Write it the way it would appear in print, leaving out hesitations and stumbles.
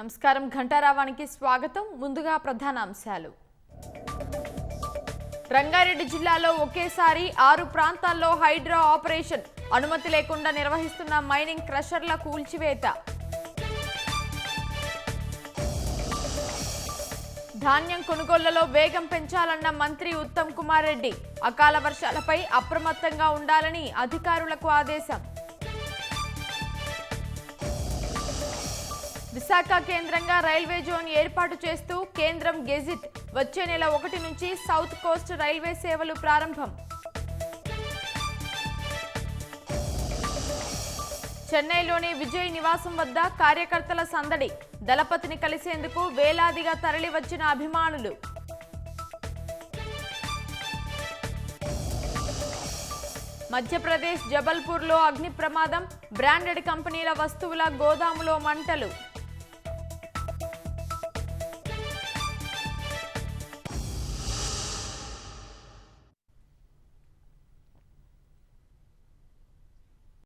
నమస్కారం ఘంటారావానికి స్వాగతం. ముందుగా ప్రధాన అంశాలు. రంగారెడ్డి జిల్లాలో ఒకేసారి 6 ప్రాంతాల్లో హైడ్రా ఆపరేషన్. అనుమతి లేకుండా నిర్వహిస్తున్న మైనింగ్ క్రషర్ల కూల్చివేత. ధాన్యం కొనుగోళ్లలో వేగం పెంచాలన్న మంత్రి ఉత్తమ్ కుమార్ రెడ్డి. అకాల వర్షాలపై అప్రమత్తంగా ఉండాలని అధికారులకు ఆదేశం. విశాఖ కేంద్రంగా రైల్వే జోన్ ఏర్పాటు చేస్తూ కేంద్రం గెజిట్. వచ్చే నెల 1 నుంచి సౌత్ కోస్ట్ రైల్వే సేవలు ప్రారంభం. చెన్నైలోని విజయ్ నివాసం వద్ద కార్యకర్తల సందడి. దళపతిని కలిసేందుకు వేలాదిగా తరలివచ్చిన అభిమానులు. మధ్యప్రదేశ్ జబల్పూర్లో అగ్ని ప్రమాదం. బ్రాండెడ్ కంపెనీల వస్తువుల గోదాములో మంటలు.